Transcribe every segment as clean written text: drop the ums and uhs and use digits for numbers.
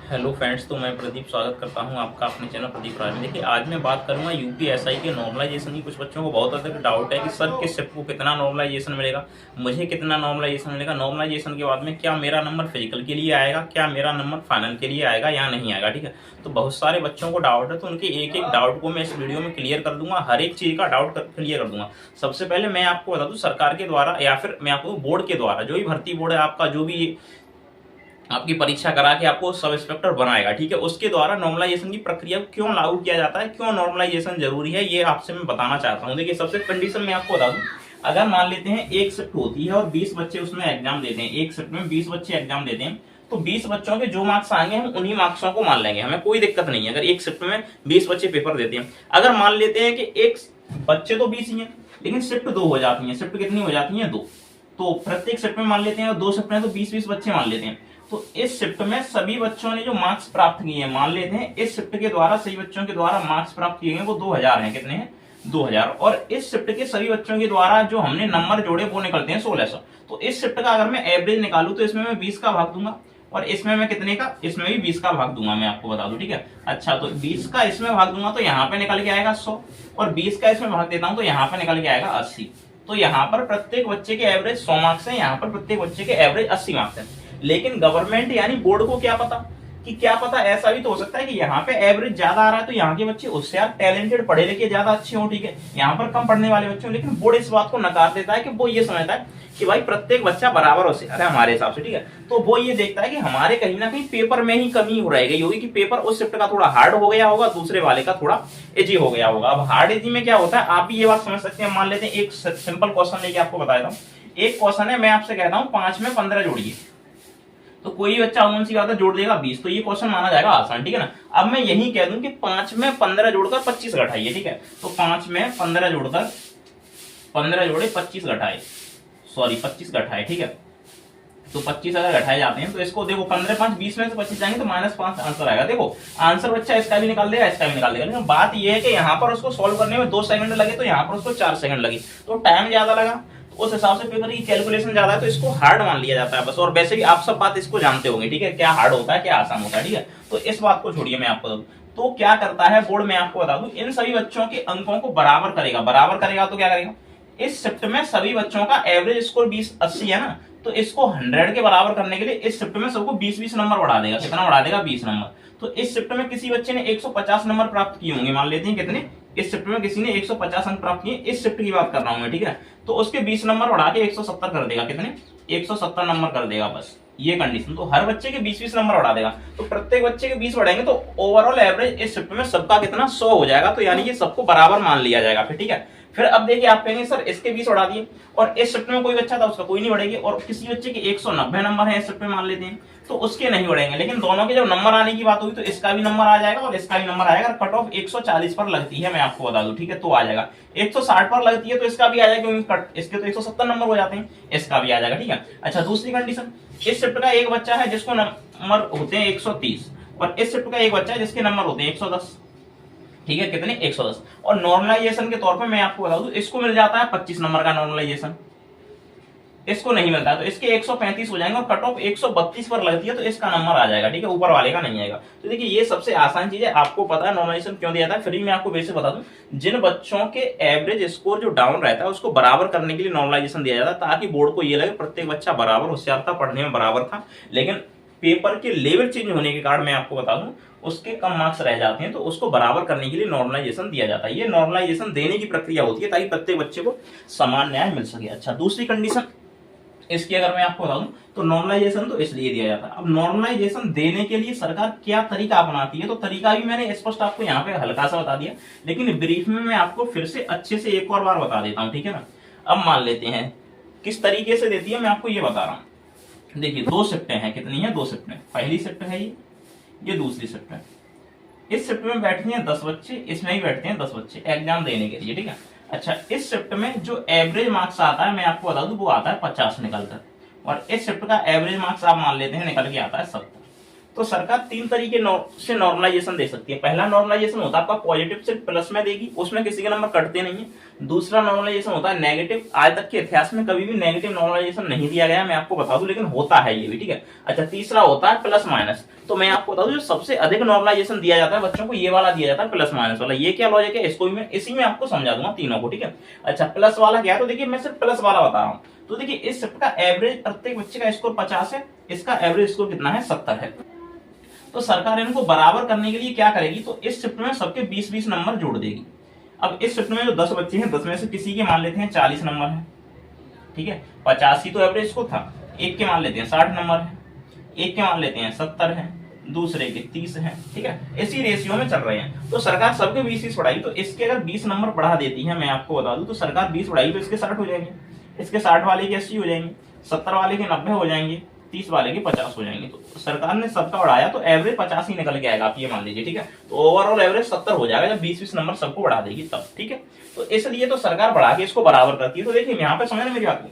Hello friends, तो मैं प्रदीप स्वागत करता हूं आपका अपने चैनल प्रदीप राय में। देखिए, आज मैं बात करूंगा यूपीएसआई के नॉर्मलाइजेशन की। कुछ बच्चों को बहुत अधिक डाउट है कि सर किस शिफ्ट को कितना नॉर्मलाइजेशन मिलेगा, मुझे कितना नॉर्मलाइजेशन मिलेगा, नॉर्मलाइजेशन के बाद में क्या मेरा नंबर फिजिकल के लिए आएगा, क्या मेरा नंबर फाइनल के लिए आएगा या नहीं आएगा। ठीक है, तो बहुत सारे बच्चों को डाउट है, तो उनके एक एक डाउट को मैं इस वीडियो में क्लियर कर दूंगा। हर एक चीज का डाउट क्लियर कर दूंगा। सबसे पहले मैं आपको बता दूं, सरकार के द्वारा या फिर मैं आपको बोर्ड के द्वारा, जो भी भर्ती बोर्ड है आपका, जो भी आपकी परीक्षा करा के आपको सब इंस्पेक्टर बनाएगा, ठीक है, उसके द्वारा नॉर्मलाइजेशन की प्रक्रिया को क्यों लागू किया जाता है, क्यों नॉर्मलाइजेशन जरूरी है, ये आपसे मैं बताना चाहता हूँ। देखिए, सबसे कंडीशन में आपको बता दूं, अगर मान लेते हैं एक शिफ्ट होती है और 20 बच्चे उसमें एग्जाम देते हैं, एक शिफ्ट में 20 बच्चे एग्जाम देते हैं, तो 20 बच्चों के जो मार्क्स आएंगे हम उन्हीं मार्क्सों को मान लेंगे, हमें कोई दिक्कत नहीं है। अगर एक शिफ्ट में 20 बच्चे पेपर देते हैं, अगर मान लेते हैं कि एक बच्चे तो 20 ही हैं, लेकिन शिफ्ट दो हो जाती है, शिफ्ट कितनी हो जाती है, दो, तो प्रत्येक शिफ्ट में मान लेते हैं, दो शिफ्ट में तो 20-20 बच्चे मान लेते हैं। तो इस शिफ्ट में सभी बच्चों ने जो मार्क्स प्राप्त किए हैं, मान लेते हैं इस शिफ्ट के द्वारा सभी बच्चों के द्वारा मार्क्स प्राप्त किए हैं वो 2000 हैं। कितने हैं? 2000। और इस शिफ्ट के सभी बच्चों के द्वारा जो हमने नंबर जोड़े वो निकलते हैं 1600। तो इस शिफ्ट का अगर मैं एवरेज निकालू तो इसमें मैं 20 का भाग दूंगा, और इसमें मैं कितने का, इसमें भी 20 का भाग दूंगा, मैं आपको बता दूं। ठीक है, अच्छा, तो 20 का इसमें भाग दूंगा तो यहाँ पे निकल के आएगा 100, और 20 का इसमें भाग देता हूं तो यहाँ पे निकल के आएगा 80। तो यहाँ पर प्रत्येक बच्चे के एवरेज 100 मार्क्स है, यहाँ पर प्रत्येक बच्चे के एवरेज 80 मार्क्स है। लेकिन गवर्नमेंट यानी बोर्ड को क्या पता, कि क्या पता ऐसा भी तो हो सकता है कि यहाँ पे एवरेज ज्यादा आ रहा है तो यहाँ के बच्चे उससे यार टैलेंटेड, पढ़े लिखे ज्यादा अच्छे हो, ठीक है, यहाँ पर कम पढ़ने वाले बच्चे हो। लेकिन बोर्ड इस बात को नकार देता है कि वो ये समझता है कि भाई प्रत्येक बच्चा बराबर होशियार है हमारे हिसाब से, ठीक है। तो वो ये देखता है कि हमारे कहीं ना कहीं पेपर में ही कमी हो रह गई होगी, कि पेपर उस शिफ्ट का थोड़ा हार्ड हो गया होगा, दूसरे वाले का थोड़ा इजी हो गया होगा। अब हार्ड इजी में क्या होता है, आप भी ये बात समझ सकते हैं। मान लेते हैं एक सिंपल क्वेश्चन लेके आपको बता देता हूँ। एक क्वेश्चन है, मैं आपसे कहता हूँ 5 में 15 जोड़िए, तो कोई बच्चा अमूमन सी बात है जोड़ देगा 20, तो ये क्वेश्चन माना जाएगा आसान, ठीक है ना। अब मैं यही कह दूं कि 5 में 15 जोड़कर 25 घटाइए, ठीक है, तो 5 में 15 जोड़कर 15 जोड़े 25 घटाए, सॉरी 25 घटाए, ठीक है, तो 25 अगर घटाए जाते हैं तो इसको देखो 15 5 20 में से 25 जाएंगे तो -5 आंसर आएगा। देखो आंसर बच्चा इसका भी निकाल देगा, इसका भी निकाल देगा, लेकिन बात यह है कि यहाँ पर उसको सॉल्व करने में 2 सेकंड लगे तो यहाँ पर उसको 4 सेकंड लगे, तो टाइम ज्यादा लगा, तो उस हिसाब से पेपर की कैलकुलेशन ज्यादा है, तो इसको हार्ड मान लिया जाता है बस। और वैसे भी आप सब बात इसको जानते होंगे, ठीक है, क्या हार्ड होता है क्या आसान होता है, ठीक है, तो इस बात को छोड़िए, मैं आपको तो क्या करता है बोर्ड में आपको बता दूं, इन सभी बच्चों के अंकों को बराबर करेगा। बराबर करेगा तो क्या करेगा, इस शिफ्ट में सभी बच्चों का एवरेज स्कोर 20-80 है ना, तो इसको 100 के बराबर करने के लिए इस शिफ्ट में सबको 20-20 नंबर बढ़ा देगा। कितना बढ़ा देगा? 20 नंबर। तो इस शिफ्ट में किसी बच्चे ने 150 नंबर प्राप्त किए होंगे, मान लेते हैं कितने, इस शिफ्ट में किसी ने 150 अंक प्राप्त किए, इस शिफ्ट की बात कर रहा हूं मैं, ठीक है, तो उसके 20 नंबर बढ़ा के 170 कर देगा। कितने? 170 नंबर कर देगा, बस ये कंडीशन। तो हर बच्चे के 20-20 नंबर बढ़ा देगा, तो प्रत्येक बच्चे के 20 बढ़ाएंगे तो ओवरऑल एवरेज इस शिफ्ट में सबका कितना, 100 हो जाएगा। तो यानी कि सबको बराबर मान लिया जाएगा फिर, ठीक है। फिर अब देखिए, आप कहेंगे सर इसके 20 उड़ा दिए और इस शिफ्ट में कोई बच्चा था उसका कोई नहीं बढ़ेगी, और किसी बच्चे के 190 नंबर है इस शिफ्ट में मान लेते हैं, तो उसके नहीं बढ़ेंगे, लेकिन दोनों के जब नंबर आने की बात होगी तो इसका भी नंबर आ जाएगा और इसका भी नंबर आएगा। कट ऑफ 140 पर लगती है, मैं आपको बता दूं, ठीक है, तो आ जाएगा। 160 पर लगती है तो इसका भी आ जाएगा, क्योंकि कट इसके तो 170 नंबर हो जाते हैं, इसका भी आ जाएगा, ठीक है। अच्छा, दूसरी कंडीशन, इस शिफ्ट का एक बच्चा है जिसको नंबर होते हैं 130, और इस शिफ्ट का एक बच्चा है जिसके नंबर होते हैं 110, ठीक है, कितने? 110। और नॉर्मलाइजेशन के तौर पे मैं आपको बता दूं, इसको मिल जाता है 25 नंबर का नॉर्मलाइजेशन, इसको नहीं मिलता है, तो इसके 135 हो जाएंगे, और कट ऑफ 132 पर लगती है तो इसका नंबर आ जाएगा, ठीक है, ऊपर वाले का नहीं आएगा। तो देखिए ये सबसे आसान चीज है, आपको पता है नॉर्मलाइजेशन क्यों दिया जाता है। फिर भी मैं आपको बेसिक बता दूं, जिन बच्चों के एवरेज स्कोर जो डाउन रहता है उसको बराबर करने के लिए नॉर्मलाइजेशन दिया जाता है, ताकि बोर्ड को ये लगे प्रत्येक बच्चा बराबर होशियार था, पढ़ने में बराबर था, लेकिन पेपर के लेवल चेंज होने के कारण मैं आपको बता दूं उसके कम मार्क्स रह जाते हैं, तो उसको बराबर करने के लिए नॉर्मलाइजेशन दिया जाता है। ये नॉर्मलाइजेशन देने की प्रक्रिया होती है ताकि प्रत्येक बच्चे को समान न्याय मिल सके। अच्छा, दूसरी कंडीशन इसकी अगर मैं आपको बता दूं, तो नॉर्मलाइजेशन तो इसलिए दिया जाता है। अब नॉर्मलाइजेशन देने के लिए सरकार क्या तरीका अपनाती है, तो तरीका भी मैंने स्पष्ट आपको यहाँ पे हल्का सा बता दिया, लेकिन ब्रीफ में मैं आपको फिर से अच्छे से एक और बार बता देता हूँ, ठीक है ना। अब मान लेते हैं किस तरीके से देती है, मैं आपको ये बता रहा हूँ। देखिए, 2 शिफ्टें हैं, कितनी है? 2 शिफ्टें। पहली शिफ्ट है ये दूसरी शिफ्ट है। इस शिफ्ट में बैठते हैं 10 बच्चे, इसमें भी बैठते हैं 10 बच्चे एग्जाम देने के लिए, ठीक है। अच्छा, इस शिफ्ट में जो एवरेज मार्क्स आता है मैं आपको बता दूं, वो आता है 50 निकलकर, और इस शिफ्ट का एवरेज मार्क्स आप मान लेते हैं निकल के आता है 70। तो सरकार 3 तरीके से नॉर्मलाइजेशन दे सकती है। पहला नॉर्मलाइजेशन होता है आपका पॉजिटिव से प्लस में देगी, उसमें किसी के नंबर कटते नहीं है। दूसरा नॉर्मलाइजेशन होता है नेगेटिव, आज तक के इतिहास में कभी भी नेगेटिव नॉर्मलाइजेशन नहीं दिया गया, मैं आपको बता दूं, लेकिन होता है ये भी, ठीक है। अच्छा, तीसरा होता है प्लस माइनस, तो मैं आपको बता दूं, जो सबसे अधिक नॉर्मलाइजेशन दिया जाता है बच्चों को, ये वाला दिया जाता है प्लस माइनस वाला। ये क्या लॉजिक है, इसको भी मैं इसी में आपको समझा दूंगा तीनों को, ठीक है। अच्छा, प्लस वाला क्या है, तो देखिए मैं सिर्फ प्लस वाला बता रहा हूँ। तो देखिए इस शिफ्ट का एवरेज, प्रत्येक बच्चे का स्कोर 50 है, इसका एवरेज स्कोर कितना है, 70 है। तो सरकार इनको बराबर करने के लिए क्या करेगी, तो इस शिफ्ट में सबके 20-20 नंबर जोड़ देगी। अब इस शिफ्ट में जो 10 बच्चे हैं, 10 में से किसी के मान लेते हैं 40 नंबर है, ठीक है। 50 ही तो एवरेज स्कोर था। एक के मान लेते हैं 60 नंबर है, एक के मान लेते हैं 70 है, दूसरे के 30 है, ठीक है। इसी रेशियो में चल रहे हैं। तो सरकार सबके 20-20 बढ़ाई, तो इसके अगर 20 नंबर बढ़ा देती है, मैं आपको बता दूं, तो सरकार 20 बढ़ाई तो इसके 60 हो जाएंगे, इसके 60 वाले के 80 हो जाएंगे, 70 वाले के 90 हो जाएंगे, 30 वाले के 50 हो जाएंगे। तो सरकार ने सबका बढ़ाया तो एवरेज 50 ही निकल के आएगा, आप ये मान लीजिए, ठीक है। तो ओवरऑल एवरेज 70 हो जाएगा जब 20-20 नंबर सबको बढ़ा देगी तब, ठीक है। तो इसलिए तो सरकार बढ़ा के इसको बराबर करती है। तो देखिए यहाँ पे समझना मेरी बात को,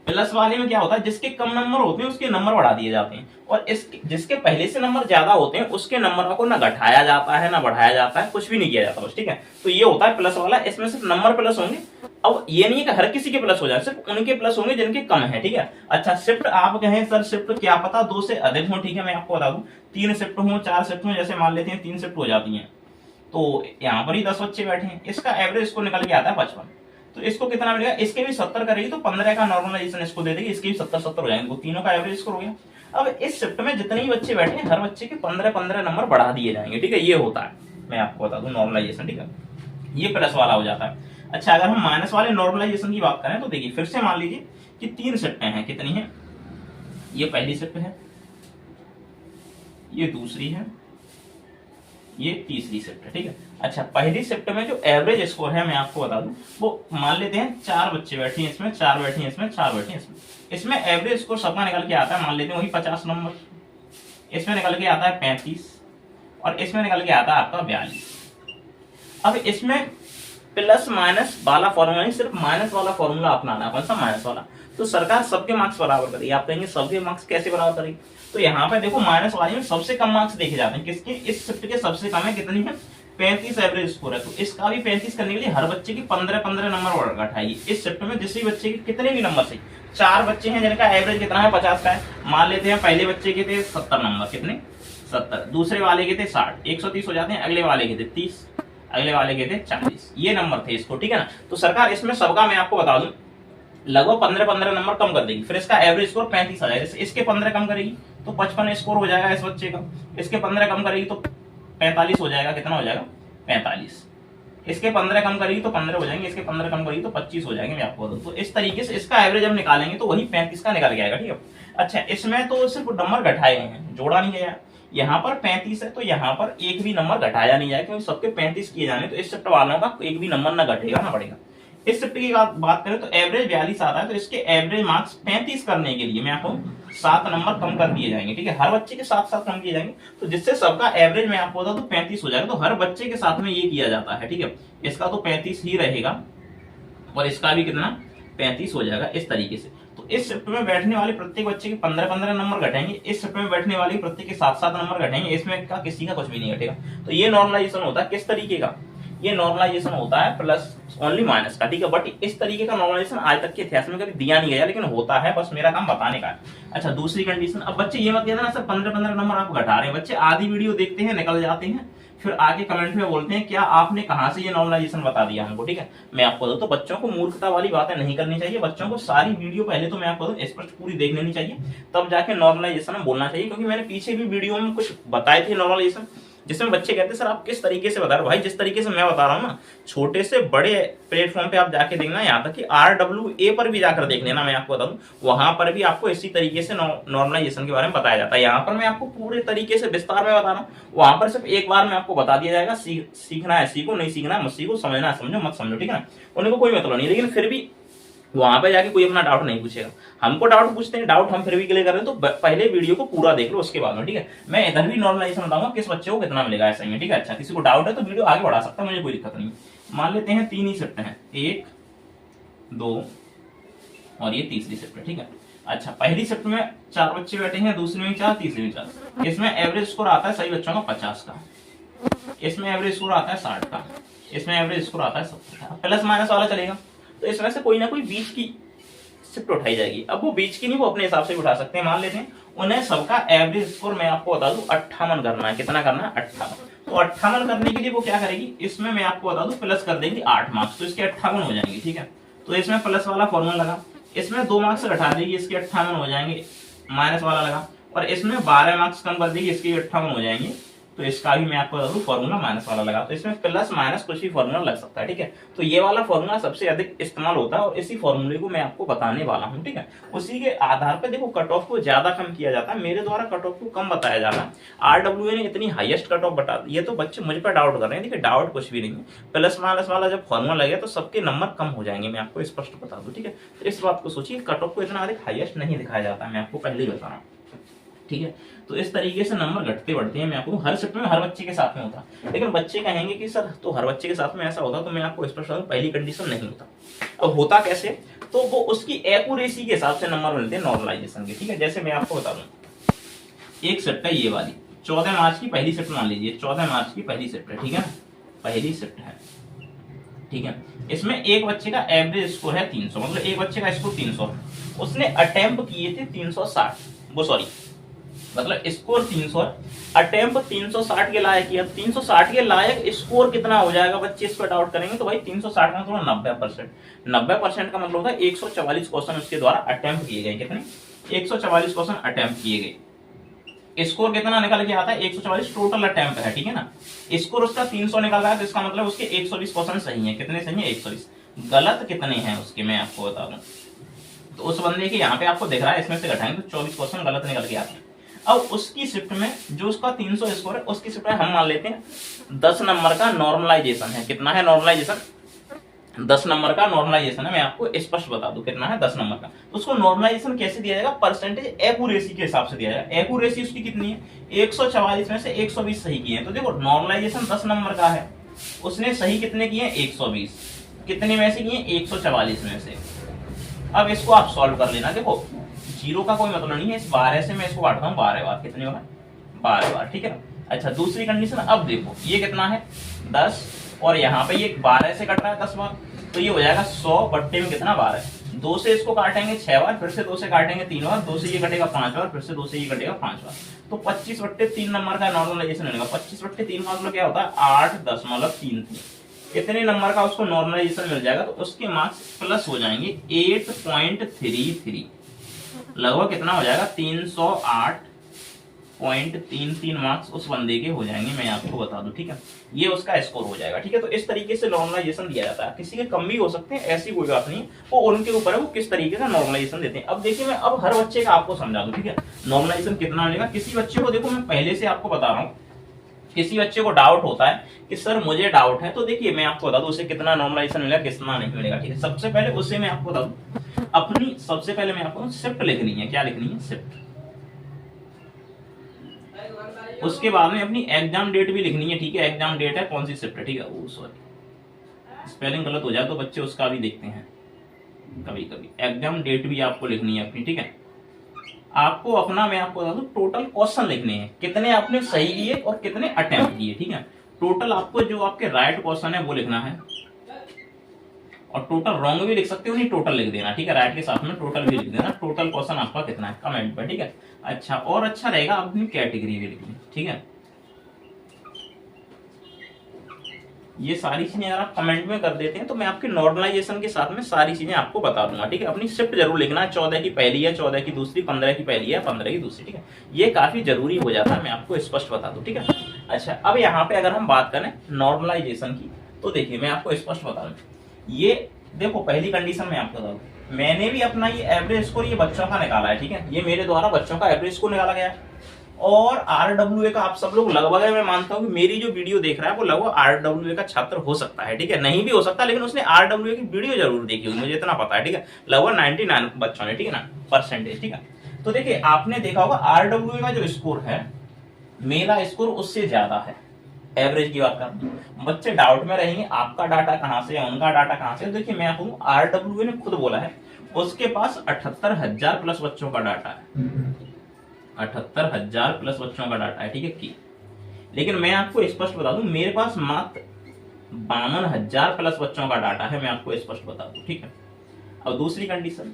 प्लस वाले में क्या होता है, जिसके कम नंबर होते हैं उसके नंबर बढ़ा दिए जाते हैं, और जिसके पहले से नंबर ज्यादा होते हैं उसके नंबर को ना घटाया जाता है ना बढ़ाया जाता है, कुछ भी नहीं किया जाता बस, ठीक है। तो ये होता है प्लस वाला, इसमें सिर्फ नंबर प्लस होंगे। अब ये नहीं है कि हर किसी के प्लस हो जाए, सिर्फ उनके प्लस होंगे जिनके कम है, ठीक है। अच्छा, शिफ्ट आप कहें सर शिफ्ट क्या पता 2 से अधिक हो, ठीक है, मैं आपको बता दूं 3 शिफ्ट हो, 4 शिफ्ट हो, जैसे मान लेते हैं 3 शिफ्ट हो जाती है, तो यहाँ पर ही 10 बच्चे बैठे हैं, इसका एवरेज इसको निकल के आता है 55। तो इसको कितना मिलेगा, इसके भी 70 करेगी तो 15 का नॉर्मलाइजेशन इसको दे देगी, इसके भी 70-70 हो जाएंगे, तीनों का एवरेज स्कोर हो गया। अब इस शिफ्ट में जितने ही बच्चे बैठे हैं, हर बच्चे के 15-15 नंबर बढ़ा दिए जाएंगे, ठीक है। ये होता है, मैं आपको बता दूं नॉर्मलाइजेशन, ठीक है। ये प्लस वाला हो जाता है। अच्छा, अगर हम माइनस वाले नॉर्मलाइजेशन की बात करें तो देखिए फिर से मान लीजिए कि 3 शिफ्टें हैं, कितनी है, ये पहली शिफ्ट है, ये दूसरी है, ये तीसरी शिफ्ट है, ठीक है। अच्छा, पहली शिफ्ट में जो एवरेज स्कोर है मैं आपको बता दूं, वो मान लेते हैं 4 बच्चे बैठे हैं इसमें, 4 बैठे हैं इसमें, 4 बैठे हैं इसमें एवरेज स्कोर सबका निकल के आता है, मान लेते हैं वही 50 नंबर, इसमें निकल के आता है 35, और इसमें निकल के आता है आपका 42। अब इसमें प्लस माइनस वाला फॉर्मूला नहीं, सिर्फ माइनस वाला फॉर्मूला अपनाना है। कौन सा, माइनस वाला। तो सरकार सबके मार्क्स बराबर करेगी। आप कहेंगे सबके मार्क्स कैसे बराबर करेगी, तो यहाँ पे देखो माइनस वाले में सबसे कम मार्क्स देखे जाते हैं, किसके, इस शिफ्ट के सबसे कम है, कितनी है, 35 एवरेज स्कोर है। तो इसका भी 35 करने के लिए हर बच्चे की 15-15 नंबर घटाइए। इस शिफ्ट में जिस भी बच्चे के कितने भी नंबर से, 4 बच्चे हैं जिनका एवरेज कितना है, 50 का है, मान लेते हैं पहले बच्चे के थे 70 नंबर, कितने, 70, दूसरे वाले के थे 60, 130 हो जाते हैं, अगले वाले के थे 30, अगले वाले के थे 40, ये नंबर थे इसको, ठीक है ना। तो सरकार इसमें सबका मैं आपको बता दूं लगभग 15-15 नंबर कम कर देगी, फिर इसका एवरेज स्कोर 35 आ जाएगा। इसके 15 कम करेगी तो 55 स्कोर हो जाएगा इस बच्चे का, इसके 15 कम करेगी तो 45 हो जाएगा, कितना हो जाएगा, 45, इसके 15 कम करेगी तो 15 हो जाएंगे, इसके 15 कम करेगी तो 25 हो जाएंगे, मैं आपको बता दूं। तो इस तरीके से इसका एवरेज हम निकालेंगे तो वही 35 का निकल के आएगा, ठीक है। अच्छा, इसमें तो सिर्फ नंबर घटाए हैं, जोड़ा नहीं गया। यहाँ पर 35 है तो यहाँ पर एक भी नंबर घटाया नहीं जाएगा, क्योंकि सबके 35 किए जाने, तो इस शिफ्ट वालों का एक भी नंबर ना घटेगा ना बढ़ेगा। इस शिफ्ट की बात करें तो एवरेज 42 आता है, तो इसके एवरेज मार्क्स 35 करने के लिए मैं आपको 7 नंबर कम कर दिए जाएंगे, ठीक है। हर बच्चे के साथ साथ कम किए जाएंगे, तो जिससे सबका एवरेज मैं आपको बता दूं 35 हो जाएगा। तो हर बच्चे के साथ में ये किया जाता है, ठीक है। इसका तो 35 ही रहेगा और इसका भी कितना 35 हो जाएगा, इस तरीके से। तो इस शिफ्ट में बैठने वाले प्रत्येक बच्चे के 15-15 नंबर घटेंगे, इस शिफ्ट में बैठने वाले प्रत्येक के 7-7 नंबर घटेंगे, इसमें का किसी का कुछ भी नहीं घटेगा। तो ये नॉर्मलाइजेशन होता है किस तरीके का, ये नॉर्मलाइजेशन होता है प्लस ओनली माइनस का, ठीक है। बट इस तरीके का नॉर्मलाइजेशन आज तक के इतिहास में कभी दिया नहीं गया, लेकिन होता है, बस मेरा काम बताने का है। अच्छा, दूसरी कंडीशन, अब बच्चे ये मत कहना ना सर 15-15 नंबर आप घटा रहे हैं, बच्चे आधी वीडियो देखते हैं निकल जाते हैं, फिर आगे कमेंट में बोलते हैं क्या आपने कहां से ये नॉर्मलाइजेशन बता दिया हमको, ठीक है। मैं आपको बताऊं तो बच्चों को मूर्खता वाली बातें नहीं करनी चाहिए, बच्चों को सारी वीडियो पहले तो मैं आपको स्पष्ट पूरी देख लेनी चाहिए, तब जाके नॉर्मलाइजेशन में बोलना चाहिए। क्योंकि मैंने पीछे भी वीडियो में कुछ बताए थे नॉर्मलाइजेशन, जिसमें बच्चे कहते हैं सर आप किस तरीके से बता रहे हो। भाई जिस तरीके से मैं बता रहा हूँ ना, छोटे से बड़े प्लेटफॉर्म पे आप जाके देखना, यहाँ तक कि RWA पर भी जाकर देख लेना, मैं आपको बता दूं वहां पर भी आपको इसी तरीके से नॉर्मलाइजेशन के बारे में बताया जाता है। यहाँ पर मैं आपको पूरे तरीके से विस्तार में बता रहा हूँ, वहां पर सिर्फ एक बार में आपको बता दिया जाएगा, सीखना है सीखो, नहीं सीखना है मत सीखो, समझना है समझो, मत समझो, ठीक है ना। उनको कोई मतलब नहीं, लेकिन फिर भी वहां पे जाके कोई अपना डाउट नहीं पूछेगा। हमको डाउट पूछते हैं, डाउट हम फिर भी क्लियर कर रहे हैं, तो पहले वीडियो को पूरा देख लो उसके बाद में, ठीक है। मैं इधर भी नॉर्मलाइजेशन बताऊंगा किस बच्चे को कितना मिलेगा ऐसा ही, ठीक है। अच्छा, किसी को डाउट है तो वीडियो आगे बढ़ा सकता है, मुझे कोई दिक्कत नहीं। मान लेते हैं 3 ही शिफ्ट है, 1, 2 और ये तीसरी शिफ्ट है, ठीक है। अच्छा, पहली शिफ्ट में 4 बच्चे बैठे हैं, दूसरी में 4, तीसरी में 4। इसमें एवरेज स्कोर आता है सभी बच्चों का 50 का, इसमें एवरेज स्कोर आता है 60 का, इसमें एवरेज स्कोर आता है 70 का। प्लस माइनस वाला चलेगा, तो इसमें से कोई ना कोई बीच की शिफ्ट उठाई जाएगी। अब वो बीच की नहीं, वो अपने हिसाब से उठा सकते हैं। मान लेते हैं उन्हें सबका एवरेज स्कोर मैं आपको बता दूं 58 करना है। कितना करना है? 58। तो 58 करने के लिए वो क्या करेगी, इसमें मैं आपको बता दूं प्लस कर देंगे 8 मार्क्स, तो इसके 58 हो जाएंगे। ठीक है, तो इसमें प्लस वाला फॉर्मूला लगा, इसमें 2 मार्क्स घटा देगी, इसके 58 हो जाएंगे, माइनस वाला लगा, और इसमें 12 मार्क्स कम कर देगी, इसके 58 हो जाएंगे। तो इसका भी मैं आपको बता दूं फॉर्मूला माइनस वाला लगा, तो इसमें प्लस माइनस कुछ भी फॉर्मूला लग सकता है। ठीक है, तो ये वाला फॉर्मूला सबसे अधिक इस्तेमाल होता है और इसी फॉर्मूले को मैं आपको बताने वाला हूं। ठीक है, उसी के आधार पर देखो कट ऑफ को ज्यादा कम किया जाता है, मेरे द्वारा कट ऑफ को कम बताया जाता है। RWA ने इतनी हाईएस्ट कट ऑफ बता दी, ये तो बच्चे मुझ पर डाउट कर रहे हैं। देखिए डाउट कुछ भी नहीं है, प्लस माइनस वाला जब फॉर्मूला लगे तो सबके नंबर कम हो जाएंगे, मैं आपको स्पष्ट बता दूं। ठीक है, तो इस बात को सोचिए, कट ऑफ को इतना अधिक हाईएस्ट नहीं दिखाया जाता, मैं आपको पहले ही बता रहा हूँ। ठीक है, तो इस तरीके से नंबर घटते बढ़ते हैं। मैं आपको हर शिफ्ट में हर बच्चे के साथ में होता, लेकिन बच्चे कहेंगे कि सर तो हर बच्चे के साथ में ऐसा होता, तो मैं आपको स्पष्ट बताऊं पहली कंडीशन नहीं होता। अब होता कैसे, तो वो उसकी एक्यूरेसी के हिसाब से नंबर मिलते हैं नॉर्मलाइजेशन के। ठीक है, जैसे मैं आपको बता दूं, एक शिफ्ट है ये वाली 14 मार्च की पहली शिफ्ट मान लीजिए, 14 मार्च की पहली शिफ्ट है। ठीक है, पहली शिफ्ट है। ठीक है, इसमें एक बच्चे का एवरेज स्कोर है 300, मतलब एक बच्चे का स्कोर 300, उसने अटेम्प्ट किए थे 360, वो सॉरी मतलब स्कोर 300, अटेम्प्ट 360 के लायक किया। 360 के लायक स्कोर कितना हो जाएगा, बच्चे इस पर डाउट करेंगे, तो भाई 360 का मतलब 90%, 90% का मतलब होता है 144 क्वेश्चन उसके द्वारा अटेम्प्ट किए गए। कितने? 144 क्वेश्चन अटेम्प्ट किए गए। स्कोर कितना निकल के आता है? 144 टोटल अटेम्प्ट है। ठीक है ना, स्कोर उसका 300 निकल रहा है, तो इसका मतलब उसके 120 क्वेश्चन सही है। कितने सही है? 120। गलत कितने हैं उसके मैं आपको बता दूं, तो उस बंदे के यहाँ पे आपको दिख रहा है, इसमें से घटाएंगे तो 24 क्वेश्चन गलत निकल के आते हैं। अब उसकी शिफ्ट में जो उसका 300 स्कोर है, उसकी शिफ्ट में हम मान लेते हैं 10 नंबर का नॉर्मलाइजेशन है। कितना है नॉर्मलाइजेशन? 10 नंबर का नॉर्मलाइजेशन है। मैं आपको स्पष्ट बता दूं कितना है 10 नंबर का। तो उसको नॉर्मलाइजेशन कैसे दिया जाएगा? परसेंटेज एक्यूरेसी के हिसाब से दिया जाएगा। एक्यूरेसी उसकी कितनी है? 144 में से 120 सही किए हैं। तो देखो नॉर्मलाइजेशन 10 नंबर का है, उसने सही कितने किए? 120। कितने में से किए? 144 में से। अब इसको आप सॉल्व कर लेना। देखो जीरो का कोई मतलब नहीं है, इस 12 से मैं इसको काटता हूँ 12 बार। कितने होगा? 12 बार। ठीक है ना। अच्छा दूसरी कंडीशन, अब देखो ये कितना है? 10, और यहाँ पे ये 12 से कट रहा है 10 बार, तो ये हो जाएगा 100 बट्टे में कितना? 12। 2 से इसको काटेंगे 6 बार, फिर से 2 से काटेंगे 3 बार, 2 से ये कटेगा 5 बार, फिर से 2 से ये कटेगा 5 बार, तो 25 बट्टे 3 नंबर का नॉर्मलाइजेशन मिलेगा। 25 बट्टे 3 का मतलब क्या होता है? 8.33। कितने नंबर का उसको नॉर्मलाइजेशन मिल जाएगा? तो उसके मार्क्स प्लस हो जाएंगे 8.33, लगभग कितना हो जाएगा? 308.33 मार्क्स उस बंदे के हो जाएंगे, मैं आपको बता दूं। ठीक है, ये उसका स्कोर हो जाएगा। ठीक है, तो इस तरीके से नॉर्मलाइजेशन दिया जाता है। किसी के कम भी हो सकते हैं, ऐसी कोई बात नहीं, वो उनके ऊपर है वो किस तरीके का नॉर्मलाइजेशन देते हैं। अब देखिए मैं अब हर बच्चे का आपको समझा दूं। ठीक है, नॉर्मलाइजेशन कितना मिलेगा किसी बच्चे को, देखो मैं पहले से आपको बता रहा हूँ, किसी बच्चे को डाउट होता है कि सर मुझे डाउट है, तो देखिए मैं आपको बता दूं उसे कितना नॉर्मलाइजेशन मिलेगा कितना नहीं मिलेगा। ठीक है, सबसे पहले उसे मैं आपको बता दूं, अपनी सबसे पहले मैं आपको शिफ्ट लिखनी है। क्या लिखनी है? शिफ्ट। उसके बाद में अपनी एग्जाम डेट भी लिखनी है। ठीक है, एग्जाम डेट है कौन सी शिफ्ट है। ठीक है, वो सॉरी स्पेलिंग गलत हो जाए तो बच्चे उसका भी देखते हैं कभी कभी। एग्जाम डेट भी आपको लिखनी है अपनी। ठीक है, आपको अपना मैं आपको बता दूं टोटल क्वेश्चन लिखने हैं, कितने आपने सही किए और कितने अटेम्प्ट किए। ठीक है, टोटल आपको जो आपके राइट क्वेश्चन है वो लिखना है, और टोटल रॉन्ग भी लिख सकते हो, नहीं टोटल लिख देना। ठीक है, राइट के साथ में टोटल भी लिख देना। टोटल क्वेश्चन आपका कितना है कमेंट पर। ठीक है, अच्छा और अच्छा रहेगा अपनी कैटेगरी भी लिखनी। ठीक है, ये सारी चीजें अगर आप कमेंट में कर देते हैं तो मैं आपके नॉर्मलाइजेशन के साथ में सारी चीजें आपको बता दूंगा। ठीक है, अपनी शिफ्ट जरूर लिखना है, 14 की पहली है, 14 की दूसरी, 15 की पहली है, 15 की दूसरी। ठीक है, ये काफी जरूरी हो जाता है, मैं आपको स्पष्ट बता दूं। ठीक है, अच्छा अब यहाँ पे अगर हम बात करें नॉर्मलाइजेशन की, तो देखिए मैं आपको स्पष्ट बता दूं, ये देखो पहली कंडीशन में आपको बता दूं, मैंने भी अपना ये एवरेज स्कोर ये बच्चों का निकाला है। ठीक है, ये मेरे द्वारा बच्चों का एवरेज स्कोर निकाला गया है, और RWA का आप सब लोग लगभग, मैं मानता हूं कि मेरी जो वीडियो देख रहा है वो लगभग RWA का छात्र हो सकता है। ठीक है, नहीं भी हो सकता, लेकिन उसने RWA की वीडियो जरूर देखी होगी, मुझे इतना पता है। ठीक है, लगभग 99 बच्चों ने। ठीक है ना, परसेंटेज। ठीक है, तो देखिए आपने देखा होगा RWA का जो स्कोर है, मेरा स्कोर उससे ज्यादा है। एवरेज की बात कर, बच्चे डाउट में रहेंगे आपका डाटा कहां से है, उनका डाटा कहां से है। देखिए मैं आपको RWA ने खुद बोला है उसके पास 78,000 प्लस बच्चों का डाटा है, 78,000 प्लस बच्चों का डाटा है। ठीक है की, लेकिन मैं आपको स्पष्ट बता दूं मेरे पास मात्र 52,000 प्लस बच्चों का डाटा है, मैं आपको स्पष्ट बता दूं। ठीक है, अब दूसरी कंडीशन,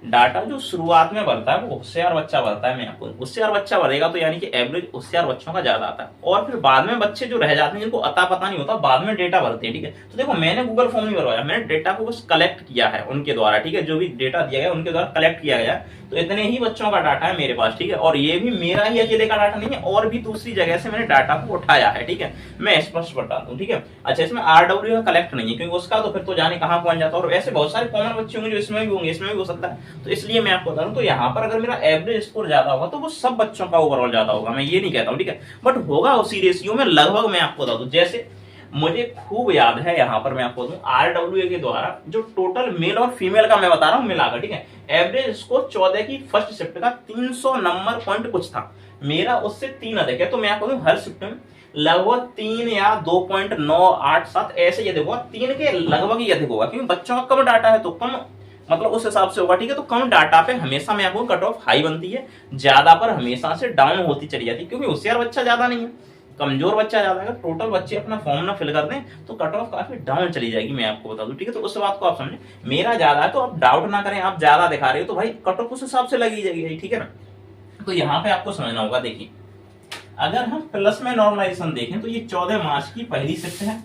डाटा जो शुरुआत में भरता है वो होशियार बच्चा भरता है। मैं आपको होशियार बच्चा भरेगा तो यानी कि एवरेज होशियार बच्चों का ज्यादा आता है, और फिर बाद में बच्चे जो रह जाते हैं जिनको अता पता नहीं होता बाद में डेटा भरते हैं। ठीक है, तो देखो मैंने गूगल फॉर्म नहीं भरवाया, मैंने डेटा को बस कलेक्ट किया है उनके द्वारा। ठीक है, जो भी डेटा दिया गया उनके द्वारा कलेक्ट किया गया, तो इतने ही बच्चों का डाटा है मेरे पास। ठीक है, और ये भी मेरा ही अकेले का डाटा नहीं है, और भी दूसरी जगह से मैंने डाटा को उठाया है। ठीक है, मैं स्पष्ट बता दूं। ठीक है, अच्छा इसमें आरडब्ल्यू का कलेक्ट नहीं है क्योंकि उसका तो फिर तो जाने कहां पहुंच जाता है, और ऐसे बहुत सारे कॉमन बच्चे होंगे जो इसमें भी होंगे, इसमें भी हो सकता है। तो इसलिए मैं आपको बता दूं, तो यहाँ पर अगर मेरा एवरेज स्कोर ज्यादा होगा तो वो सब बच्चों का ओवरऑल ज्यादा होगा, मैं ये नहीं कहता हूँ। ठीक है, बट होगा उसी रेशियो में लगभग। मैं आपको बता दूं, जैसे मुझे खूब याद है, यहाँ पर मैं आपको दूं आरडब्ल्यू के द्वारा जो टोटल मेल और फीमेल का मैं बता रहा हूँ मिलाकर। ठीक है, एवरेज स्कोर 14 की फर्स्ट शिफ्ट का 300 नंबर पॉइंट कुछ था, मेरा उससे 3 अधिक है। तो मैं आपको दूं हर शिफ्ट में लगभग 3 या 2.987 ऐसे ही अधिक होगा, 3 के लगभग ही अधिक होगा, क्योंकि बच्चों का कम डाटा है तो कम मतलब उस हिसाब से होगा। ठीक है, तो कम डाटा पे हमेशा मैं आपको कट ऑफ हाई बनती है, ज्यादा पर हमेशा से डाउन होती चली जाती है, क्योंकि होशियार बच्चा ज्यादा नहीं है, कमजोर बच्चा ज्यादा है। टोटल बच्चे अपना फॉर्म ना फिल कर दें तो कट ऑफ काफी डाउन चली जाएगी, मैं आपको बता दूं। ठीक है, तो उस बात को आप समझें, मेरा ज्यादा है तो आप डाउट ना करें, आप ज्यादा दिखा रहे हो तो भाई कट ऑफ उस हिसाब से लगी जाएगी। ठीक है ना, तो यहाँ पे आपको समझना होगा। देखिए अगर हम प्लस में नॉर्मलाइजेशन देखें तो ये 14 मार्च की पहली शिफ्ट है,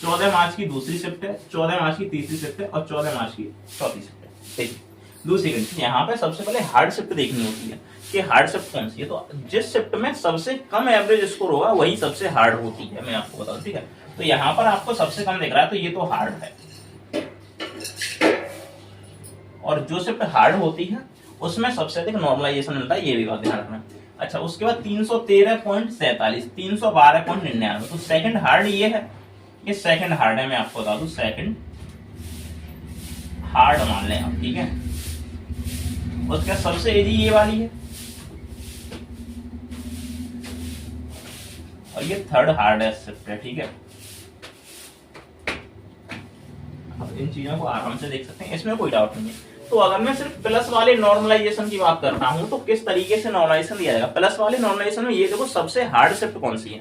14 मार्च की दूसरी शिफ्ट है, 14 मार्च की तीसरी शिफ्ट है, और 14 मार्च की चौथी शिफ्ट है। ठीक, दूसरी कंडीशन यहाँ पे सबसे पहले हार्ड शिफ्ट देखनी होती है कि हार्ड शिफ्ट कौन सी है, तो जिस शिफ्ट में सबसे कम एवरेज स्कोर होगा वही सबसे हार्ड होती है, मैं आपको बताऊं। ठीक है, तो यहाँ पर आपको सबसे कम दिख रहा है तो ये तो हार्ड है, और जो शिफ्ट हार्ड होती है उसमें सबसे अधिक नॉर्मलाइजेशन मिलता है, ये भी बात ध्यान रखना। अच्छा, उसके बाद 313.47, 312.99, तो सेकंड हार्ड ये है, ये सेकंड हार्ड है, मैं आपको बता दूं सेकंड हार्ड मान लें आप। ठीक है, उसके सबसे इजी ये वाली है, और ये थर्ड हार्ड शिफ्ट है। ठीक है, अब इन चीजों को आराम से देख सकते हैं, इसमें कोई डाउट नहीं है। तो अगर मैं सिर्फ प्लस वाले नॉर्मलाइजेशन की बात करता हूं तो किस तरीके से नॉर्मलाइजेशन दिया जाएगा। प्लस वाले नॉर्मलाइजेशन में ये देखो सबसे हार्ड शिफ्ट कौन सी है,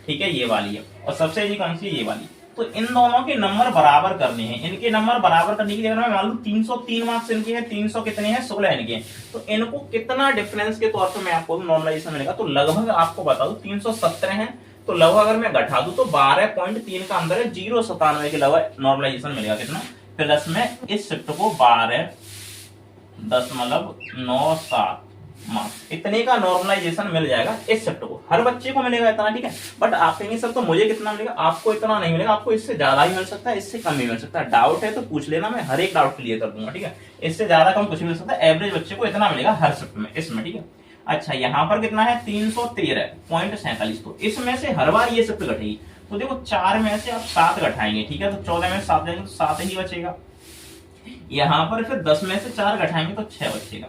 ठीक है ये वाली है, और सबसे इजी कौन सी है, ये वाली। तो इन दोनों के नंबर बराबर करने हैं, इनके नंबर बराबर करने के लिए अगर मैं मान लूं 303 मार्क्स इनके हैं, 300 कितने हैं, 16 इनके हैं, तो इनको कितना डिफरेंस के तौर पर मैं आपको नॉर्मलाइजेशन मिलेगा, तो लगभग आपको बता दूं 317 है, तो लगभग अगर मैं घटा दूं तो 12.3 का अंदर है, 0.97 के लगभग नॉर्मलाइजेशन मिलेगा। कितना प्लस में इस शिफ्ट को 12.97 मार्क्स, इतने का नॉर्मलाइजेशन मिल जाएगा इस शिफ्ट को, हर बच्चे को मिलेगा इतना। ठीक है, बट आप कहेंगे सर तो मुझे कितना मिलेगा, आपको इतना नहीं मिलेगा, आपको इससे ज्यादा ही मिल सकता है, इससे कम भी मिल सकता है। डाउट है तो पूछ लेना, मैं हर एक डाउट क्लियर कर दूंगा। ठीक है, इससे ज्यादा कम कुछ मिल सकता है, एवरेज बच्चे को इतना मिलेगा हर शिफ्ट में इसमें। ठीक है, अच्छा यहाँ पर कितना है 313.47, तो इसमें से हर बार ये शिफ्ट घटेगी, तो देखो 4 में से आप 7 घटाएंगे। ठीक है, तो 14 में 7 जाएंगे तो 7 ही बचेगा, यहाँ पर फिर 10 में से 4 घटाएंगे तो 6 बचेगा,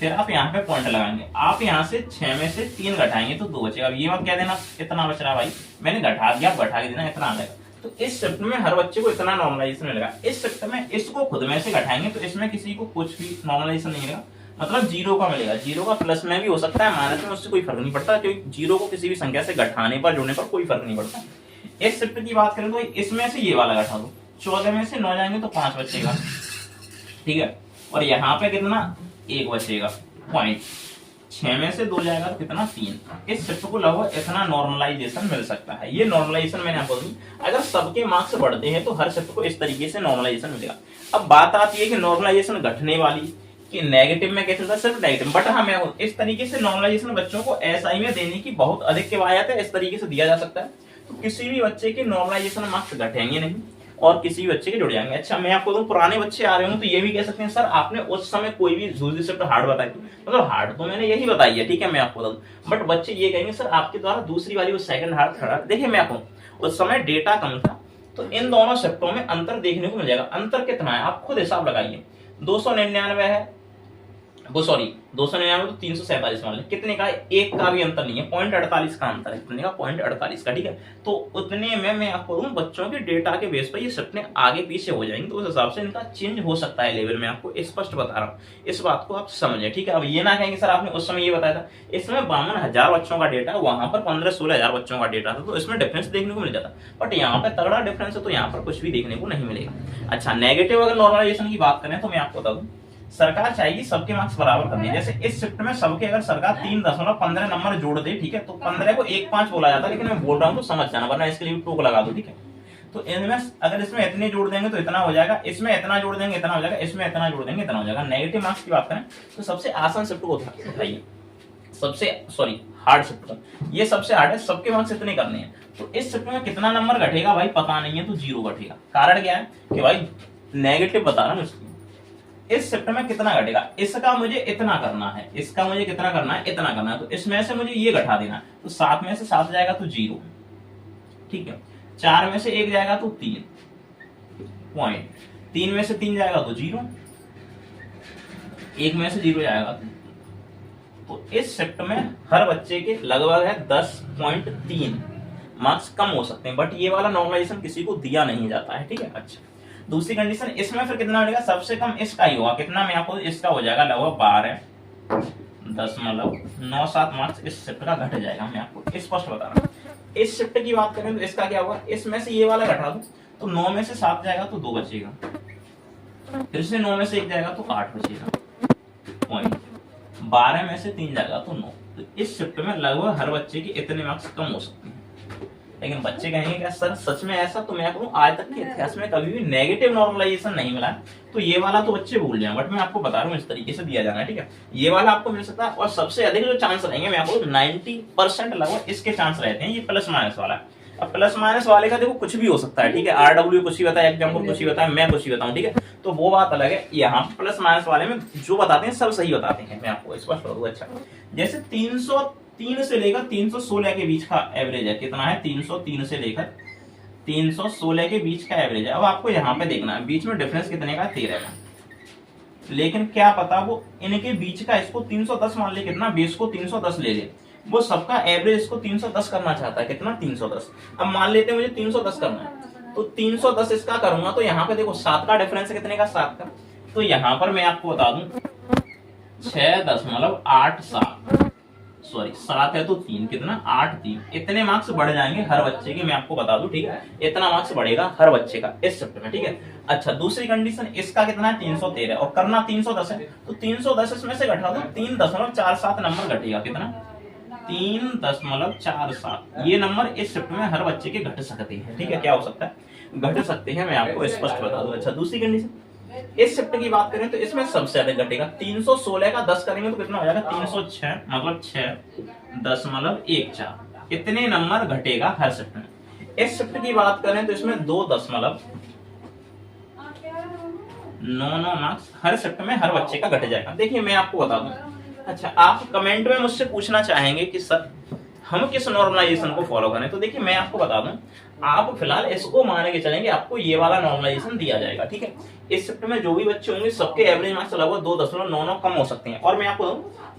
फिर आप यहाँ पे पॉइंट लगाएंगे, आप यहाँ से 6 में से 3 घटाएंगे तो 2 बचेगा। अब ये मत कह देना इतना बच रहा भाई, मैंने घटा दिया, आप घटा के देना इतना आ जाएगा। तो इस शिफ्ट में हर बच्चे को इतना नॉर्मलाइजेशन मिलेगा, इस शिफ्ट में इसको खुद में से घटाएंगे तो इसमें किसी को कुछ भी नॉर्मलाइजेशन नहीं मिलेगा, मतलब 0 का मिलेगा। 0 का प्लस में भी हो सकता है, माइनस में, उससे कोई फर्क नहीं पड़ता, क्योंकि 0 को किसी भी संख्या से घटाने पर जोड़ने पर कोई फर्क नहीं पड़ता। इस शिफ्ट की बात करें तो इसमें से ये वाला घटा दो, 14 में से 9 जाएंगे तो 5 बचेगा। ठीक है, और यहाँ पे कितना 1 बचेगा पॉइंट, 6 में से 2 जाएगा तो कितना 3। इस शिफ्ट को लगभग इतना नॉर्मलाइजेशन मिल सकता है। ये नॉर्मलाइजेशन मैंने आपको दी, अगर सबके मार्क्स बढ़ते हैं तो हर शिफ्ट को इस तरीके से नॉर्मलाइजेशन मिलेगा। अब बात आती है कि नॉर्मलाइजेशन घटने वाली कि नेगेटिव में कैसे होता है, सिर्फ नेगेटिव, बट हाँ मैं इस तरीके से नॉर्मलाइजेशन बच्चों को एसआई में देने की बहुत अधिक किफायत है, इस तरीके से दिया जा सकता है, तो किसी भी बच्चे के नॉर्मलाइजेशन मार्क्स घटेंगे नहीं और किसी भी बच्चे के जुड़ जाएंगे। अच्छा मैं आपको दूं, पुराने बच्चे आ रहे हो तो ये भी कह सकते हैं सर आपने उस समय कोई भी दूसरी शिफ्ट हार्ड बताई, मतलब हार्ड तो मैंने यही बताई है, ठीक है मैं आपको बता दूं, बट बच्चे ये कहेंगे सर आपके द्वारा दूसरी वाली वो सेकंड हार्ड थर्ड हार्ड। देखिए मैं आपको उस समय डेटा कम था तो इन दोनों शिफ्टों में अंतर देखने को मिल जाएगा। अंतर कितना है आप खुद हिसाब लगाइए, 299 है वो, सॉरी 299 तो 347 मान लें, कितने का है, एक का भी अंतर नहीं है, 0.48 का अंतर है, कितने का 0.48 का। ठीक है, तो उतने में मैं आपको दूं बच्चों के डेटा के बेस पर ये सपने आगे पीछे हो जाएंगे, तो उस हिसाब से इनका चेंज हो सकता है लेवल में, आपको स्पष्ट बता रहा हूँ, इस बात को आप समझे। ठीक है, अब ये ना कहेंगे सर आपने उस समय ये बताया था, इसमें 52,000 बच्चों का डेटा, वहां पर 15-16,000 बच्चों का डेटा था, तो इसमें डिफरेंस देखने को मिल जाता, बट यहाँ पे तगड़ा डिफरेंस है तो यहाँ पर कुछ भी देखने को नहीं मिलेगा। अच्छा नेगेटिव अगर नॉर्मलाइजेशन की बात करें तो मैं आपको बता दूं सरकार चाहेगी सबके मार्क्स बराबर करने। जैसे इस शिफ्ट में सबके अगर सरकार 3.15 नंबर जोड़ दे, ठीक है, तो 15 को 1.5 बोला जाता है, लेकिन मैं बोल रहा हूँ तो समझ जाना, वरना इसके लिए टोक लगा दो, ठीक है। तो इनमें अगर इसमें इतने जोड़ देंगे तो इतना हो जाएगा, इसमें इतना जोड़ देंगे इतना हो जाएगा, इसमें इतना जोड़ देंगे इतना हो जाएगा। नेगेटिव मार्क्स की बात करें तो सबसे आसान शिफ्ट को उठाइए, हार्ड शिफ्ट को, ये सबसे हार्ड है, सबके मार्क्स इतने करने हैं। तो इस शिफ्ट में कितना नंबर घटेगा भाई पता नहीं है, तो 0 घटेगा। कारण क्या है कि भाई नेगेटिव बता रहा हूं इसकी। इस शिफ्ट में कितना घटेगा, इसका मुझे इतना करना है, इसका मुझे कितना करना है, इतना करना है, तो इसमें से मुझे ये घटा देना है। तो 7 में से 7 जाएगा तो 0, ठीक है। 4 में से 1 जाएगा तो 3 पॉइंट, 3 में से 3 जाएगा तो 0, 1 में से 0 जाएगा तो इस शिफ्ट में हर बच्चे के लगभग है 10.3 मार्क्स कम हो सकते हैं, बट ये वाला नॉर्मलाइजेशन किसी को दिया नहीं जाता है, ठीक है। अच्छा, दूसरी कंडीशन, इसमें फिर कितना मिलेगा, सबसे कम इसका ही होगा, कितना में आपको, इसका हो जाएगा लगभग 12.97 मार्क्स इस शिफ्ट का घट जाएगा। मैं आपको स्पष्ट बता रहा हूँ। इस शिफ्ट की बात करें तो इसका क्या होगा, इसमें से ये वाला घटा दो तो 9 में से 7 जाएगा तो 2 बचेगा, फिर से 9 में से 1 जाएगा तो 8 बचेगा पॉइंट, 12 में से 3 जाएगा तो 9। तो इस शिफ्ट में लगभग हर बच्चे के इतने मार्क्स कम हो सकते हैं। लेकिन बच्चे कहेंगे क्या सर सच में ऐसा, तो मैं कहूँ आज तक के इतिहास में कभी भी नेगेटिव नॉर्मलाइजेशन नहीं मिला है, तो ये वाला तो बच्चे भूल जाएं, बट मैं आपको बता रहा हूँ इस तरीके से दिया जाना है, ठीक है। ये वाला आपको मिल सकता है, और सबसे अधिक जो चांस रहेंगे, मैं आपको 90% लगभग इसके चांस रहते हैं, ये प्लस माइनस वाला। अब प्लस माइनस वाले का देखो कुछ भी हो सकता है, ठीक है, RW कुछ ही बताया, एग्जाम्पल कुछ ही बताया, मैं कुछ ही बताऊं, ठीक है, तो वो बात अलग है। यहाँ प्लस माइनस वाले में जो बताते हैं सब सही बताते हैं, मैं आपको स्पष्ट करूँ। अच्छा, जैसे 303 से लेकर 316 के बीच का एवरेज है, कितना है, 303 से लेकर 316 के बीच का एवरेज है। अब आपको यहाँ पे देखना है बीच में डिफरेंस कितने का, 13 का, लेकिन क्या पता वो इनके बीच का, इसको 310 मान ले, कितना, बेस को 310 ले ले, वो सबका एवरेज इसको 310 करना चाहता है, कितना, 310। अब मान लेते हैं मुझे 310 करना है, तो 310 इसका करूंगा तो यहाँ पे देखो 7 का डिफरेंस है, कितने का, 7 का। तो यहाँ पर मैं आपको बता दूं 6.87, सॉरी 7 है तो 3, कितना, 8 3, इतने मार्क्स बढ़ जाएंगे हर बच्चे के, मैं आपको बता दूं, ठीक है, इतना मार्क्स बढ़ेगा हर बच्चे का इस शिफ्ट में, ठीक है। अच्छा, दूसरी कंडीशन, इसका कितना है, 313, और करना 310 है, तो 310 इसमें से घटा दो, 3.47 नंबर घटेगा, कितना, 3.47। ये नंबर इस शिफ्ट में हर बच्चे के घट सकते हैं, ठीक है, क्या हो सकता है, घट सकते हैं, मैं आपको स्पष्ट बता दूं। अच्छा, दूसरी कंडीशन, इस शिफ्ट की बात करें तो इसमें सबसे अधिक घटेगा, 316 का 10 करेंगे तो कितना हो जाएगा, 306, मतलब 6.14, इतने नंबर घटेगा हर शिफ्ट में। इस शिफ्ट की बात करें तो इसमें 2.99 मार्क्स हर शिफ्ट में हर बच्चे का घट जाएगा। देखिए मैं आपको बता दूं, अच्छा, आप कमेंट में मुझसे पूछना चाहेंगे कि सर हम किस नॉर्मलाइजेशन को फॉलो करें, तो देखिए मैं आपको बता दूं, आप फिलहाल इसको मान के चलेंगे, आपको ये वाला नॉर्मलाइजेशन दिया जाएगा, ठीक है। इस शिफ्ट में जो भी बच्चे होंगे सबके एवरेज मार्क्स लगभग 2.99 कम हो सकते हैं। और मैं आपको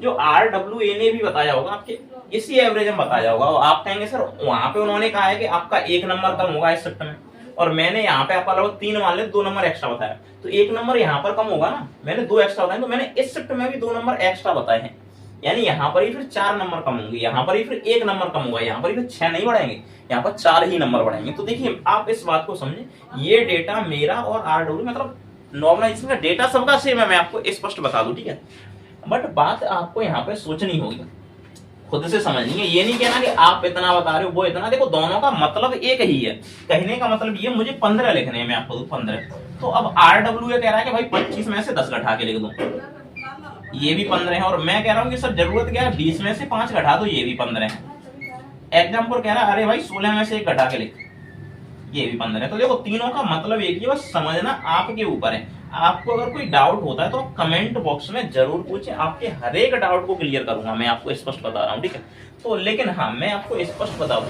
जो RWA ने भी बताया होगा, आपके इसी एवरेज में बताया होगा, और आप कहेंगे सर वहां पे उन्होंने कहा है कि आपका 1 नंबर कम होगा इस शिफ्ट में, और मैंने यहाँ पे आपका लगभग 3 मान ले, 2 नंबर एक्स्ट्रा बताया, तो 1 नंबर यहाँ पर कम होगा ना, मैंने 2 एक्स्ट्रा बताए, तो मैंने इस शिफ्ट में भी 2 नंबर एक्स्ट्रा बताए हैं, यानी यहाँ पर ही फिर 4 नंबर कम होंगे, यहाँ पर ही फिर 1 नंबर कम होगा, यहाँ पर ही फिर 6 नहीं बढ़ाएंगे, यहाँ पर 4 ही नंबर बढ़ाएंगे। तो देखिए आप इस बात को समझे, ये डेटा मेरा और RW मतलब नॉर्मलाइजेशन का डेटा सबका सेम है, मैं आपको स्पष्ट बता दूं, ठीक है। बट बात आपको यहाँ पे सोचनी होगी, खुद से समझनी है, ये नहीं कहना कि आप इतना बता रहे हो वो इतना, देखो दोनों का मतलब एक ही है, कहने का मतलब ये मुझे 15 लिखने हैं, मैं आपको दूं 15, तो अब RWA कह रहा है कि भाई 25 में से 10 घटा के लिख दो, ये भी 15 है, और मैं कह रहा हूँ कि सर जरूरत क्या है, 20 में से 5 घटा दो, ये भी 15 है। एग्जाम्पल कह रहा है अरे भाई 16 में से 1 घटा के लिख, ये भी 15 है। तो देखो तीनों का मतलब एक ही, बस समझना आपके ऊपर है। आपको अगर कोई डाउट होता है तो कमेंट बॉक्स में जरूर पूछे, आपके हर एक डाउट को क्लियर करूंगा, मैं आपको स्पष्ट बता रहा हूँ, ठीक है। तो लेकिन हाँ, मैं आपको स्पष्ट बता दूं,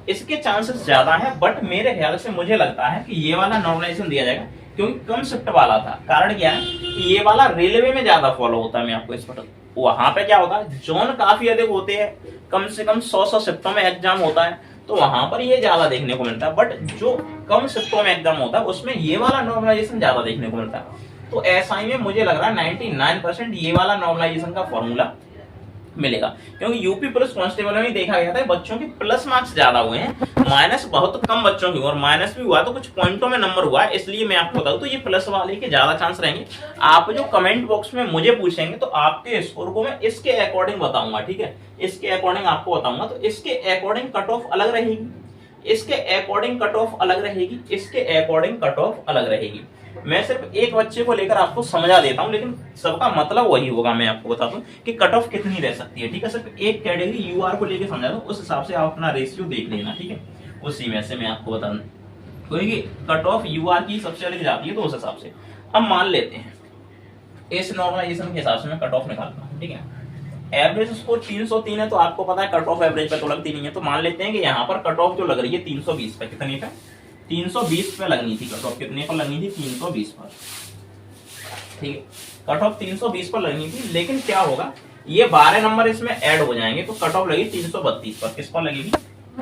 इसके चांसेस ज्यादा है, बट मेरे ख्याल से मुझे लगता है कि ये वाला नॉर्मलाइजेशन दिया जाएगा, क्योंकि कम शिफ्ट वाला था। कारण क्या है कि ये वाला रेलवे में ज्यादा फॉलो होता है, मैं आपको स्पष्ट, वहां पे क्या होता है, जोन काफी अधिक होते हैं, कम से कम 100 शिफ्टों में एग्जाम होता है, तो वहां पर ये ज्यादा देखने को मिलता है। बट जो कम शिफ्टों में एग्जाम होता है उसमें ये वाला नॉर्मलाइजेशन ज्यादा देखने को मिलता है। तो एसआई में मुझे लग रहा है 99% ये वाला नॉर्मलाइजेशन का फॉर्मूला मिलेगा, क्योंकि यूपी पुलिस कांस्टेबल में देखा गया था बच्चों के प्लस मार्क्स ज्यादा हुए हैं, माइनस बहुत कम बच्चों की हुआ, और माइनस भी हुआ तो कुछ पॉइंटों में नंबर हुआ है, इसलिए मैं आपको बता दूं तो ये प्लस वाले के ज्यादा चांस रहेंगे। आप जो कमेंट बॉक्स में मुझे पूछेंगे तो आपके स्कोर को मैं इसके अकॉर्डिंग बताऊंगा, ठीक है, इसके अकॉर्डिंग आपको बताऊंगा। तो इसके अकॉर्डिंग कट ऑफ अलग रहेगी, इसके अकॉर्डिंग कट ऑफ अलग रहेगी, इसके अकॉर्डिंग कट ऑफ अलग रहेगी। मैं सिर्फ एक बच्चे को लेकर आपको समझा देता हूं, लेकिन सबका मतलब वही होगा। मैं आपको बताता हूं कि कट ऑफ कितनी रह सकती है, ठीक है। सिर्फ एक कैटेगरी यूआर को लेकर समझा दूं, उस हिसाब से आप अपना रेशियो देख लेना, ठीक है। उसी में से मैं आपको बता दूं क्योंकि कट ऑफ यूआर की सबसे अलग जाती है, तो उस हिसाब से अब मान लेते हैं इस नॉर्मलाइजेशन के हिसाब से मैं कट ऑफ निकालता हूं, ठीक है। एवरेज स्कोर 303 है, तो आपको पता है कट ऑफ एवरेज पे तो लगती नहीं है, तो मान लेते हैं कि यहाँ पर कट ऑफ जो लग रही है 320 पे, कितनी पे 320 पे लगनी थी कट ऑफ, कितने पर लगनी थी 320 पर, ठीक है। कट ऑफ 320 पर लगनी थी, लेकिन क्या होगा ये 12 नंबर इसमें ऐड हो जाएंगे, तो कट ऑफ लगी 332 पर। किस पर लगेगी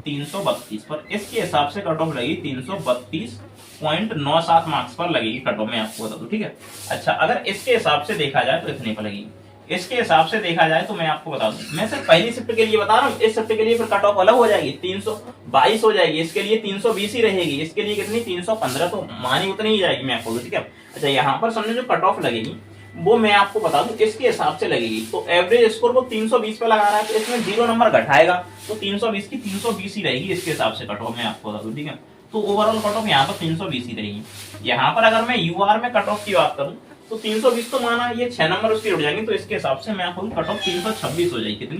332 पर। इसके हिसाब से कट ऑफ लगेगी 332.97 मार्क्स पर लगेगी कट ऑफ, मैं आपको बता दूं, ठीक है। अच्छा, अगर इसके हिसाब से देखा जाए तो इतने पर लगेगी, इसके हिसाब से देखा जाए तो मैं आपको बता दूं, मैं सिर्फ पहली शिफ्ट के लिए बता रहा हूँ, इस शिफ्ट के लिए फिर कट ऑफ अलग हो जाएगी, 322 हो जाएगी, इसके लिए 320 ही रहेगी, इसके लिए कितनी 315, तो मानी उतनी ही जाएगी मैं आपको, ठीक है। अच्छा, यहाँ पर समझो जो कट ऑफ लगेगी वो मैं आपको बता दूं इसके हिसाब से लगेगी। तो एवरेज स्कोर को 320 पे लगा रहा है, तो इसमें 0 नंबर घटाएगा, तो 320 की 320 ही रहेगी इसके हिसाब से कट ऑफ, मैं आपको बता दूं, ठीक है। तो ओवरऑल कट ऑफ यहाँ पर 320 ही रहेगी। यहाँ पर अगर मैं यूआर में कट ऑफ की बात करूं तो 320 तो माना ये 6 नंबर उसकी उड़ जाएंगे, तो इसके हिसाब से मैं आपको कट ऑफ 326 हो जाएगी, कितनी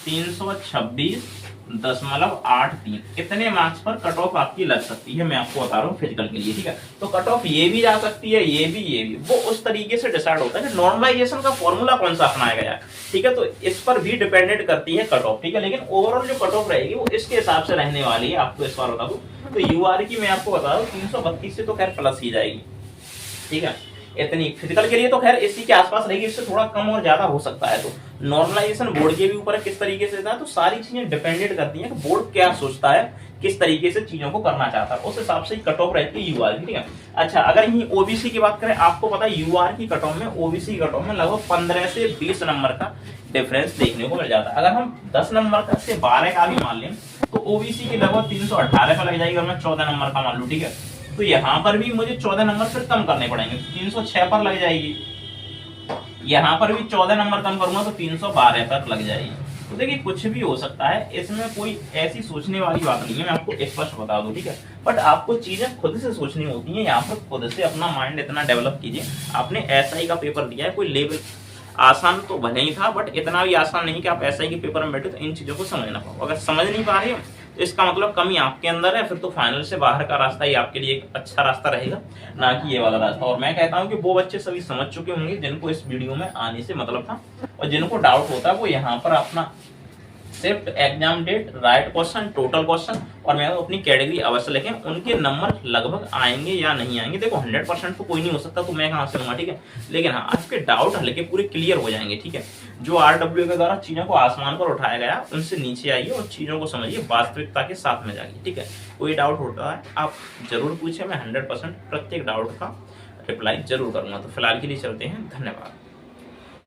326.83, कितने मार्क्स पर कट ऑफ आपकी लग सकती है, मैं आपको बता रहा हूँ फिजिकल के लिए, ठीक है। तो कट ऑफ ये भी जा सकती है, ये भी, वो उस तरीके से डिसाइड होता है कि नॉर्मलाइजेशन का फॉर्मूला कौन सा अपनाया गया है, ठीक है। तो इस पर भी डिपेंडेंट करती है कट ऑफ, ठीक है। लेकिन ओवरऑल जो कट ऑफ रहेगी वो इसके हिसाब से रहने वाली है, आपको इस बार बता दूं। तो यूआर की मैं आपको बता दूं 332 से तो खैर प्लस ही जाएगी, ठीक है। इतनी फिजिकल के लिए तो खैर इसी के आसपास रहेगी, इससे थोड़ा कम और ज्यादा हो सकता है। तो नॉर्मलाइजेशन बोर्ड के भी ऊपर किस तरीके से है, तो सारी चीजें डिपेंडेंट करती हैं कि बोर्ड क्या सोचता है, किस तरीके से चीजों को करना चाहता है, उस हिसाब से कट ऑफ रहती है यूआर की, ठीक है। अच्छा, अगर यही ओबीसी की बात करें, आपको पता है यूआर की कट ऑफ में ओबीसी की कट ऑफ में लगभग 15 से 20 नंबर का डिफरेंस देखने को मिल जाता है। अगर हम 10 नंबर का से 12 का भी मान लें तो ओबीसी की लगभग 318 पर लग जाएगी, अगर मैं 14 नंबर का मान लूं, ठीक है। तो यहाँ पर भी मुझे 14 नंबर फिर कम करने पड़ेंगे, तो 306 पर लग जाएगी। यहाँ पर भी 14 नंबर कम करूंगा तो 312 पर लग जाएगी। तो देखिए कुछ भी हो सकता है, इसमें कोई ऐसी सोचने वाली बात नहीं है, मैं आपको स्पष्ट बता दूं, ठीक है। बट आपको चीजें खुद से सोचनी होती हैं, यहाँ पर खुद से अपना माइंड इतना डेवलप कीजिए। आपने एसआई का पेपर दिया है, कोई लेवल आसान तो भले ही था, बट इतना भी आसान नहीं कि आप एसआई के पेपर में बैठे तो इन चीजों को समझ ना पाओ। अगर समझ नहीं पा रहे हो तो इसका मतलब कमी आपके अंदर है, फिर तो फाइनल से बाहर का रास्ता ही आपके लिए एक अच्छा रास्ता रहेगा, ना कि ये वाला रास्ता। और मैं कहता हूं कि वो बच्चे सभी समझ चुके होंगे जिनको इस वीडियो में आने से मतलब था, और जिनको डाउट होता है वो यहाँ पर अपना shift, exam date, right question, total question और मैं अपनी कैटेगरी अवश्य लिखें, उनके नंबर लगभग आएंगे या नहीं आएंगे। देखो 100% तो कोई नहीं हो सकता, तो मैं कहाँ से हूँ, ठीक है। लेकिन हाँ, आपके डाउट हल्के पूरे क्लियर हो जाएंगे, ठीक है। जो आरडब्ल्यू के द्वारा चीजों को आसमान पर उठाया गया उनसे नीचे आइए और चीजों को समझिए, वास्तविकता के साथ में जाइए, ठीक है। कोई डाउट होता है आप जरूर पूछे, मैं 100% प्रत्येक डाउट का रिप्लाई जरूर करूंगा। तो फिलहाल के लिए चलते हैं, धन्यवाद।